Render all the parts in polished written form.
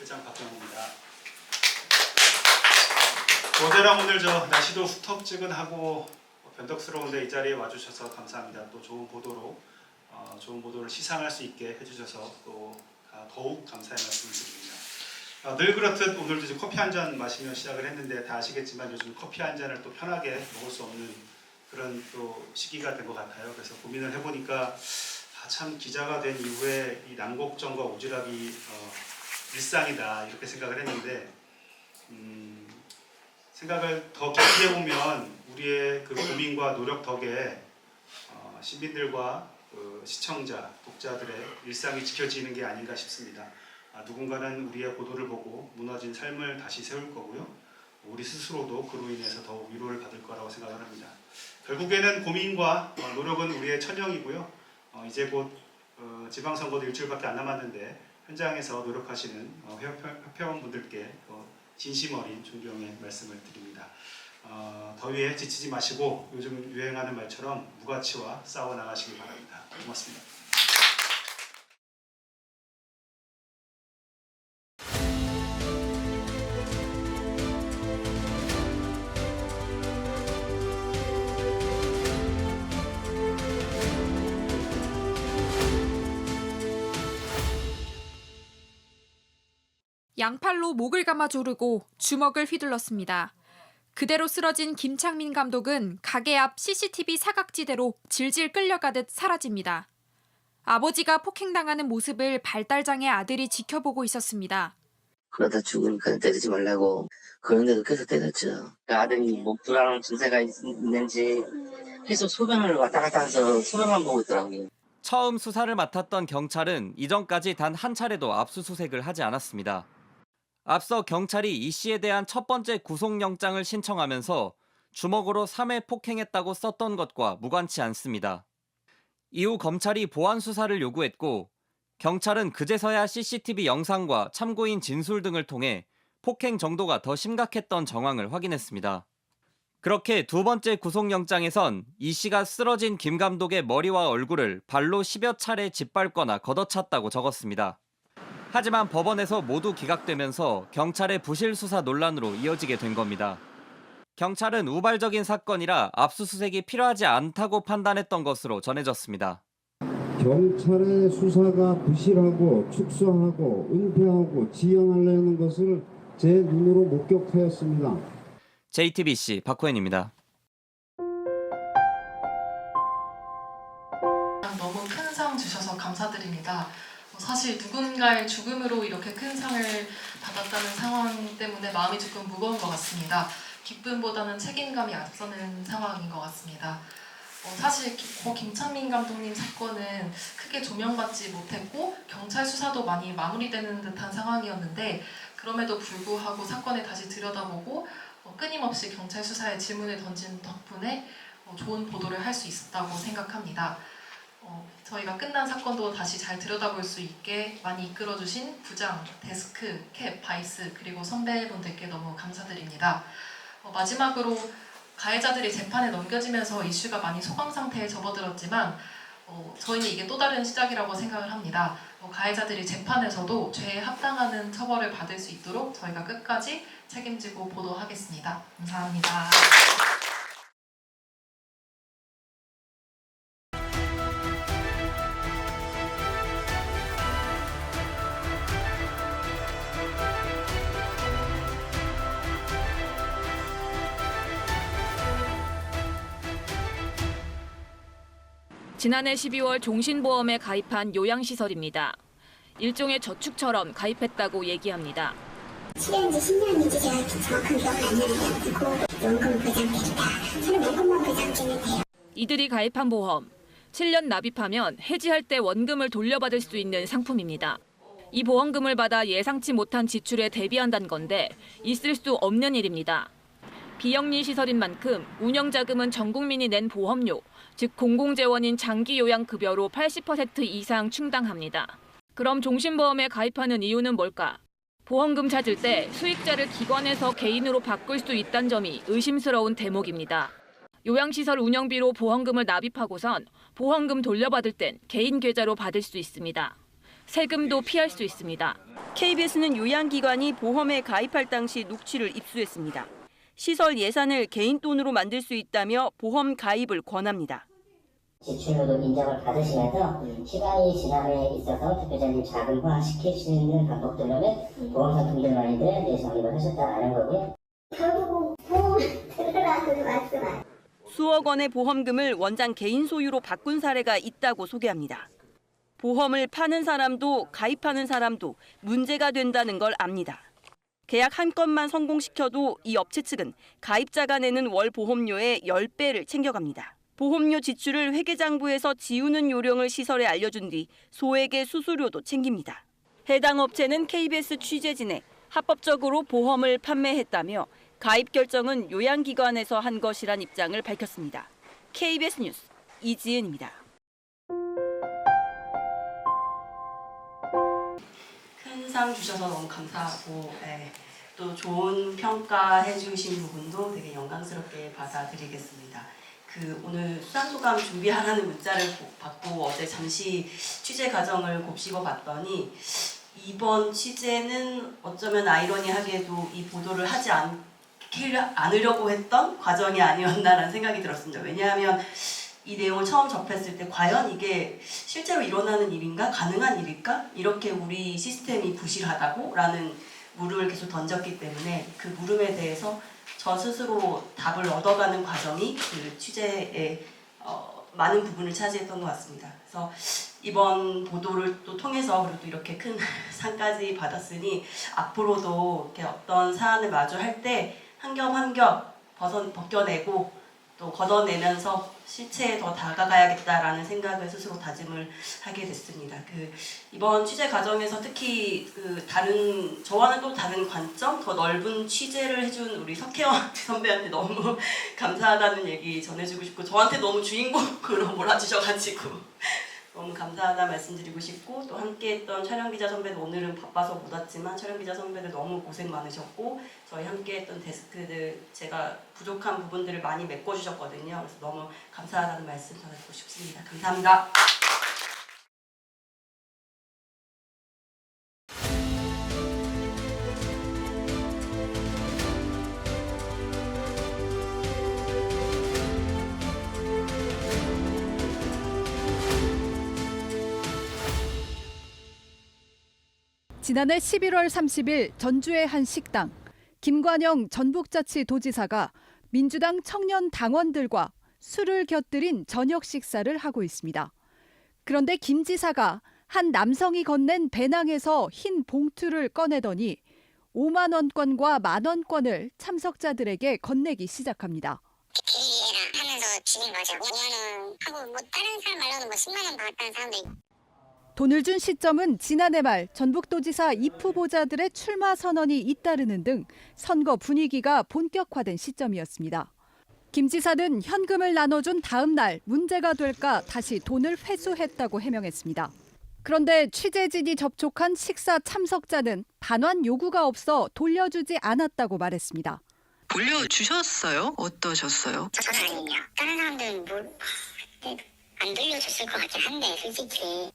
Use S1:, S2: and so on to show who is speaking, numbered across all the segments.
S1: 회장 박병호입니다. 어제랑 오늘 날씨도 후텁지근하고 변덕스러운데 이 자리에 와주셔서 감사합니다. 또 좋은 보도를 시상할 수 있게 해주셔서 또 더욱 감사의 말씀을 드립니다. 늘 그렇듯 오늘도 이제 커피 한 잔 마시며 시작을 했는데 다 아시겠지만 요즘 커피 한 잔을 또 편하게 먹을 수 없는 그런 또 시기가 된 것 같아요. 그래서 고민을 해보니까 참 기자가 된 이후에 이 난곡정과 오지랖이 일상이다 이렇게 생각을 했는데 생각을 더 깊이 해보면 우리의 그 고민과 노력 덕에 시민들과 그 시청자, 독자들의 일상이 지켜지는 게 아닌가 싶습니다. 누군가는 우리의 보도를 보고 무너진 삶을 다시 세울 거고요. 우리 스스로도 그로 인해서 더욱 위로를 받을 거라고 생각을 합니다. 결국에는 고민과 노력은 우리의 천명이고요. 이제 곧 지방선거도 일주일밖에 안 남았는데 현장에서 노력하시는 회원분들께 진심 어린 존경의 말씀을 드립니다. 더위에 지치지 마시고 요즘 유행하는 말처럼 무가치와 싸워 나가시기 바랍니다. 고맙습니다.
S2: 양팔로 목을 감아 조르고 주먹을 휘둘렀습니다. 그대로 쓰러진 김창민 감독은 가게 앞 CCTV 사각지대로 질질 끌려가듯 사라집니다. 아버지가 폭행당하는 모습을 발달장애 아들이 지켜보고 있었습니다.
S3: 그러다 죽으니까 때리지 말라고 그런데도 계속 때렸죠. 아들이 뭐 불안한 증세가 있는지 계속 소변을 왔다 갔다 해서 소변만 보고 있더라고요.
S4: 처음 수사를 맡았던 경찰은 이전까지 단 한 차례도 압수수색을 하지 않았습니다. 앞서 경찰이 이 씨에 대한 첫 번째 구속영장을 신청하면서 주먹으로 3회 폭행했다고 썼던 것과 무관치 않습니다. 이후 검찰이 보안 수사를 요구했고 경찰은 그제서야 CCTV 영상과 참고인 진술 등을 통해 폭행 정도가 더 심각했던 정황을 확인했습니다. 그렇게 두 번째 구속영장에선 이 씨가 쓰러진 김 감독의 머리와 얼굴을 발로 10여 차례 짓밟거나 걷어찼다고 적었습니다. 하지만 법원에서 모두 기각되면서 경찰의 부실 수사 논란으로 이어지게 된 겁니다. 경찰은 우발적인 사건이라 압수수색이 필요하지 않다고 판단했던 것으로 전해졌습니다.
S5: 경찰의 수사가 부실하고 축소하고 은폐하고 지연하려는 것을 제 눈으로 목격하였습니다.
S4: JTBC 박호연입니다.
S6: 너무 큰 상 주셔서 감사드립니다. 사실 누군가의 죽음으로 이렇게 큰 상을 받았다는 상황 때문에 마음이 조금 무거운 것 같습니다. 기쁨보다는 책임감이 앞서는 상황인 것 같습니다. 사실 고 김창민 감독님 사건은 크게 조명받지 못했고 경찰 수사도 많이 마무리되는 듯한 상황이었는데 그럼에도 불구하고 사건을 다시 들여다보고 끊임없이 경찰 수사에 질문을 던진 덕분에 좋은 보도를 할 수 있었다고 생각합니다. 저희가 끝난 사건도 다시 잘 들여다볼 수 있게 많이 이끌어주신 부장, 데스크, 캡, 바이스 그리고 선배분들께 너무 감사드립니다. 마지막으로 가해자들이 재판에 넘겨지면서 이슈가 많이 소강 상태에 접어들었지만 저희는 이게 또 다른 시작이라고 생각을 합니다. 가해자들이 재판에서도 죄에 합당하는 처벌을 받을 수 있도록 저희가 끝까지 책임지고 보도하겠습니다. 감사합니다.
S7: 지난해 12월 종신보험에 가입한 요양시설입니다. 일종의 저축처럼 가입했다고 얘기합니다.
S8: 실현 지 10년인지 제가 정확한 기억은 안 나는데 연금 보장된다. 저는 연금만 보장되면 돼요.
S7: 이들이 가입한 보험, 7년 납입하면 해지할 때 원금을 돌려받을 수 있는 상품입니다. 이 보험금을 받아 예상치 못한 지출에 대비한다는 건데 있을 수 없는 일입니다. 비영리 시설인 만큼 운영자금은 전 국민이 낸 보험료, 즉 공공재원인 장기요양급여로 80% 이상 충당합니다. 그럼 종신보험에 가입하는 이유는 뭘까? 보험금 찾을 때 수익자를 기관에서 개인으로 바꿀 수 있다는 점이 의심스러운 대목입니다. 요양시설 운영비로 보험금을 납입하고선 보험금 돌려받을 땐 개인 계좌로 받을 수 있습니다. 세금도 피할 수 있습니다.
S9: KBS는 요양기관이 보험에 가입할 당시 녹취를 입수했습니다. 시설 예산을 개인 돈으로 만들 수 있다며 보험 가입을 권합니다.
S10: 지출로도 인정을 받으시면서 시간이 지남에 있어서 대표자님 자금화 시킬 수 있는 방법 등을 보험 상품들 많이들 정립을 하셨다라는 거고요.
S8: 결국은 보험을 들으라는 말씀을.
S9: 수억 원의 보험금을 원장 개인 소유로 바꾼 사례가 있다고 소개합니다. 보험을 파는 사람도 가입하는 사람도 문제가 된다는 걸 압니다. 계약 한 건만 성공시켜도 이 업체 측은 가입자가 내는 월 보험료의 10배를 챙겨갑니다. 보험료 지출을 회계장부에서 지우는 요령을 시설에 알려준 뒤 소액의 수수료도 챙깁니다. 해당 업체는 KBS 취재진에 합법적으로 보험을 판매했다며 가입 결정은 요양기관에서 한 것이란 입장을 밝혔습니다. KBS 뉴스 이지은입니다.
S11: 큰 상 주셔서 너무 감사하고 또 좋은 평가해 주신 부분도 되게 영광스럽게 받아들이겠습니다. 오늘 수상소감 준비하라는 문자를 받고 어제 잠시 취재 과정을 곱씹어 봤더니 이번 취재는 어쩌면 아이러니하게도 이 보도를 하지 않으려고 했던 과정이 아니었나라는 생각이 들었습니다. 왜냐하면 이 내용을 처음 접했을 때 과연 이게 실제로 일어나는 일인가? 가능한 일일까? 이렇게 우리 시스템이 부실하다고? 라는 물음을 계속 던졌기 때문에 그 물음에 대해서 저 스스로 답을 얻어가는 과정이 그 취재의 많은 부분을 차지했던 것 같습니다. 그래서 이번 보도를 또 통해서 그래도 이렇게 큰 상까지 받았으니 앞으로도 이렇게 어떤 사안을 마주할 때 한 겹 한 겹 벗겨내고 또 걷어내면서 실체에 더 다가가야겠다라는 생각을 스스로 다짐을 하게 됐습니다. 이번 취재 과정에서 특히 저와는 또 다른 관점, 더 넓은 취재를 해준 우리 석혜원 선배한테 너무 감사하다는 얘기 전해주고 싶고 저한테 너무 주인공으로 몰아주셔가지고 너무 감사하다 말씀드리고 싶고 또 함께했던 촬영기자 선배들 오늘은 바빠서 못 왔지만 촬영기자 선배들 너무 고생 많으셨고 저희 함께했던 데스크들 제가 부족한 부분들을 많이 메꿔주셨거든요. 그래서 너무 감사하다는 말씀 전하고 싶습니다. 감사합니다.
S12: 지난해 11월 30일 전주의 한 식당, 김관영 전북자치도지사가 민주당 청년 당원들과 술을 곁들인 저녁 식사를 하고 있습니다. 그런데 김 지사가 한 남성이 건넨 배낭에서 흰 봉투를 꺼내더니 5만 원권과 만 원권을 참석자들에게 건네기 시작합니다.
S8: 비리해라 하면서 지닌 거죠. 5만 원 하고 다른 사람 말로는 10만 원 받았다는 사람도 있고.
S12: 돈을 준 시점은 지난해 말 전북도지사 입 후보자들의 출마 선언이 잇따르는 등 선거 분위기가 본격화된 시점이었습니다. 김 지사는 현금을 나눠준 다음 날 문제가 될까 다시 돈을 회수했다고 해명했습니다. 그런데 취재진이 접촉한 식사 참석자는 반환 요구가 없어 돌려주지 않았다고 말했습니다.
S13: 돌려주셨어요? 어떠셨어요?
S8: 저는 아니에요. 다른 사람들은 안 돌려줬을 것 같긴 한데 솔직히.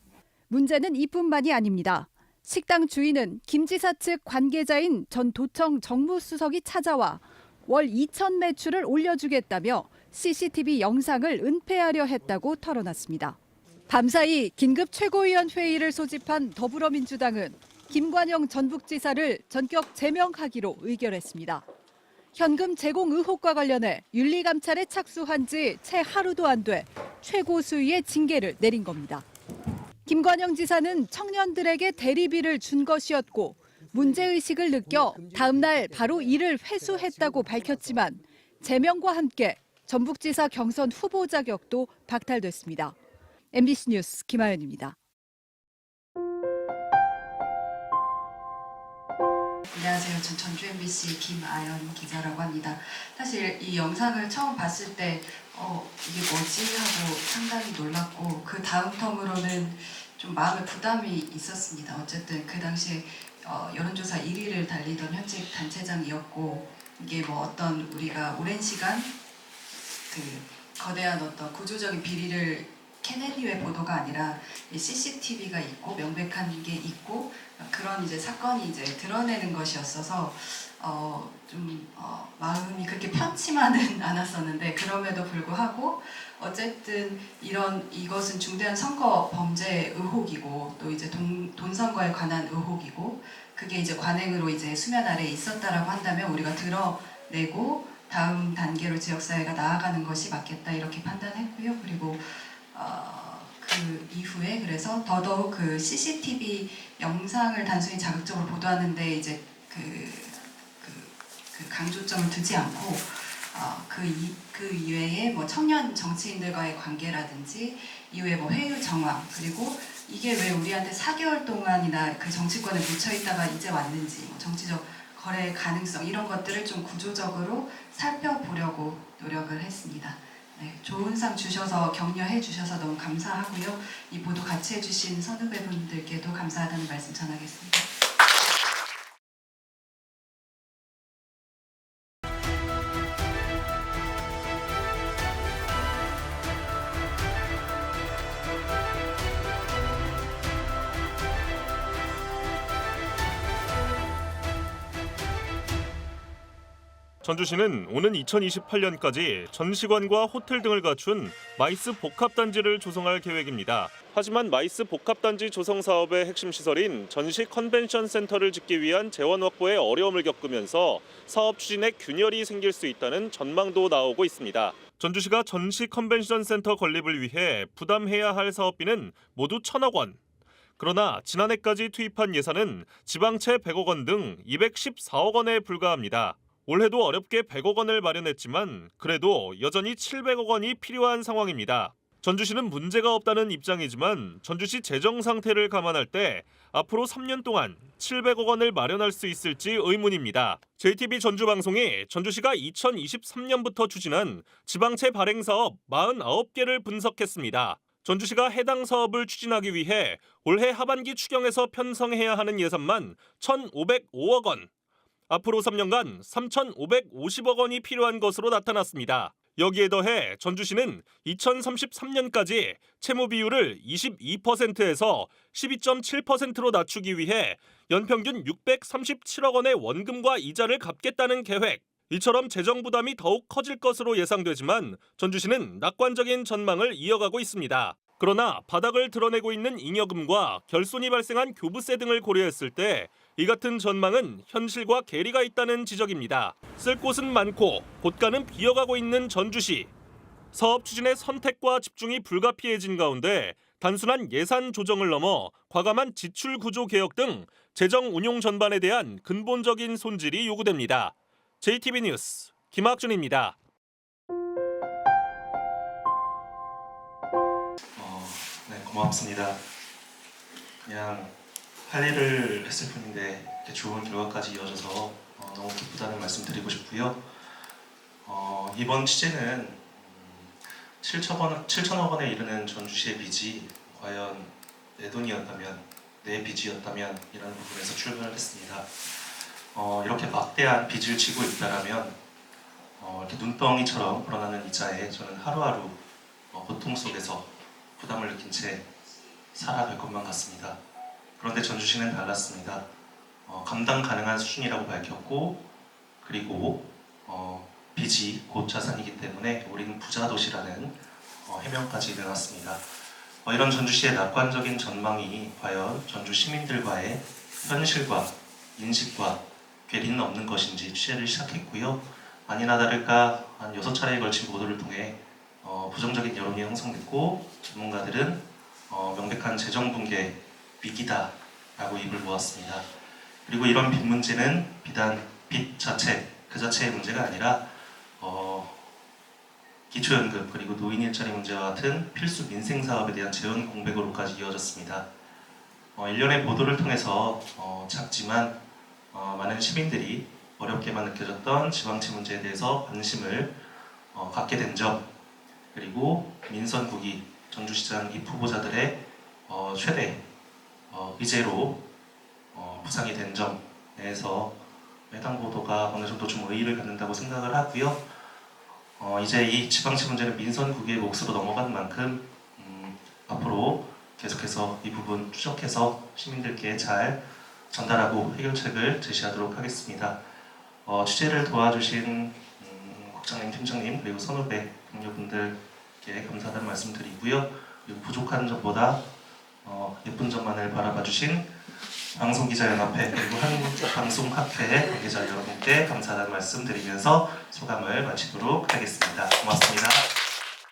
S12: 문제는 이뿐만이 아닙니다. 식당 주인은 김 지사 측 관계자인 전 도청 정무수석이 찾아와 월 2천 매출을 올려주겠다며 CCTV 영상을 은폐하려 했다고 털어놨습니다. 밤사이 긴급 최고위원 회의를 소집한 더불어민주당은 김관영 전북지사를 전격 제명하기로 의결했습니다. 현금 제공 의혹과 관련해 윤리감찰에 착수한 지 채 하루도 안 돼 최고수위의 징계를 내린 겁니다. 김관영 지사는 청년들에게 대리비를 준 것이었고 문제의식을 느껴 다음 날 바로 이를 회수했다고 밝혔지만 제명과 함께 전북지사 경선 후보 자격도 박탈됐습니다. MBC 뉴스 김아연입니다.
S14: 안녕하세요. 전 전주 MBC 김아연 기자라고 합니다. 사실 이 영상을 처음 봤을 때 이게 뭐지 하고 상당히 놀랐고 그 다음 텀으로는 좀 마음의 부담이 있었습니다. 어쨌든 그 당시에 여론조사 1위를 달리던 현직 단체장이었고 이게 어떤 우리가 오랜 시간 거대한 어떤 구조적인 비리를 케네디의 보도가 아니라 CCTV가 있고 명백한 게 있고 그런 이제 사건이 이제 드러내는 것이었어서 마음이 그렇게 편치만은 않았었는데 그럼에도 불구하고 어쨌든 이것은 중대한 선거 범죄 의혹이고 또 이제 돈 선거에 관한 의혹이고 그게 이제 관행으로 이제 수면 아래에 있었다라고 한다면 우리가 드러내고 다음 단계로 지역사회가 나아가는 것이 맞겠다 이렇게 판단했고요. 그리고 그 이후에 그래서 더더욱 그 CCTV 영상을 단순히 자극적으로 보도하는데 이제 그 강조점을 두지 않고 그 이외에 뭐 청년 정치인들과의 관계라든지 이후에 뭐 회유 정황 그리고 이게 왜 우리한테 4개월 동안이나 그 정치권에 묻혀 있다가 이제 왔는지 뭐 정치적 거래 가능성 이런 것들을 좀 구조적으로 살펴보려고 노력을 했습니다. 네, 좋은 상 주셔서 격려해 주셔서 너무 감사하고요. 이 보도 같이 해주신 선후배분들께도 감사하다는 말씀 전하겠습니다.
S15: 전주시는 오는 2028년까지 전시관과 호텔 등을 갖춘 마이스 복합단지를 조성할 계획입니다. 하지만 마이스 복합단지 조성 사업의 핵심 시설인 전시 컨벤션 센터를 짓기 위한 재원 확보에 어려움을 겪으면서 사업 추진에 균열이 생길 수 있다는 전망도 나오고 있습니다. 전주시가 전시 컨벤션 센터 건립을 위해 부담해야 할 사업비는 모두 1,000억 원. 그러나 지난해까지 투입한 예산은 지방채 100억 원 등 214억 원에 불과합니다. 올해도 어렵게 100억 원을 마련했지만 그래도 여전히 700억 원이 필요한 상황입니다. 전주시는 문제가 없다는 입장이지만 전주시 재정 상태를 감안할 때 앞으로 3년 동안 700억 원을 마련할 수 있을지 의문입니다. JTB 전주방송이 전주시가 2023년부터 추진한 지방채 발행 사업 49개를 분석했습니다. 전주시가 해당 사업을 추진하기 위해 올해 하반기 추경에서 편성해야 하는 예산만 1,505억 원. 앞으로 3년간 3,550억 원이 필요한 것으로 나타났습니다. 여기에 더해 전주시는 2033년까지 채무 비율을 22%에서 12.7%로 낮추기 위해 연평균 637억 원의 원금과 이자를 갚겠다는 계획. 이처럼 재정 부담이 더욱 커질 것으로 예상되지만 전주시는 낙관적인 전망을 이어가고 있습니다. 그러나 바닥을 드러내고 있는 잉여금과 결손이 발생한 교부세 등을 고려했을 때 이 같은 전망은 현실과 괴리가 있다는 지적입니다. 쓸 곳은 많고 곳간은 비어가고 있는 전주시. 사업 추진의 선택과 집중이 불가피해진 가운데 단순한 예산 조정을 넘어 과감한 지출 구조 개혁 등 재정 운용 전반에 대한 근본적인 손질이 요구됩니다. JTB 뉴스 김학준입니다.
S16: 네, 고맙습니다. 그냥 할 일을 했을 뿐인데 이렇게 좋은 결과까지 이어져서 너무 기쁘다는 말씀 드리고 싶고요. 이번 취재는 7천억 원에 이르는 전주시의 빚이 과연 내 돈이었다면, 내 빚이었다면 이라는 부분에서 출발을 했습니다. 이렇게 막대한 빚을 지고 있다라면 이렇게 눈덩이처럼 불어나는 이자에 저는 하루하루 고통 속에서 부담을 느낀 채 살아갈 것만 같습니다. 그런데 전주시는 달랐습니다. 감당 가능한 수준이라고 밝혔고 그리고 빚이 곧 자산이기 때문에 우리는 부자 도시라는 해명까지 내놨습니다. 이런 전주시의 낙관적인 전망이 과연 전주 시민들과의 현실과 인식과 괴리는 없는 것인지 취재를 시작했고요. 아니나 다를까 한 6차례에 걸친 보도를 통해 부정적인 여론이 형성됐고 전문가들은 명백한 재정 붕괴 위기다라고 입을 모았습니다. 그리고 이런 빚 문제는 비단 빚 자체, 그 자체의 문제가 아니라 기초연금 그리고 노인 일자리 문제와 같은 필수 민생 사업에 대한 재원 공백으로까지 이어졌습니다. 일련의 보도를 통해서 작지만 많은 시민들이 어렵게만 느껴졌던 지방채 문제에 대해서 관심을 갖게 된 점, 그리고 민선9기 전주시장 입 후보자들의 최대 의제로 부상이 된 점에서 해당 보도가 어느 정도 좀 의의를 갖는다고 생각을 하고요. 이제 이 지방채 문제는 민선9기의 몫으로 넘어간 만큼 앞으로 계속해서 이 부분 추적해서 시민들께 잘 전달하고 해결책을 제시하도록 하겠습니다. 취재를 도와주신 국장님, 팀장님 그리고 선후배 동료분들께 감사하다는 말씀드리고요. 그리고 부족한 점보다 예쁜 점만을 바라봐주신 방송기자연합회 그리고 한국방송학회 관계자 여러분께 감사하다는 말씀 드리면서 소감을 마치도록 하겠습니다. 고맙습니다.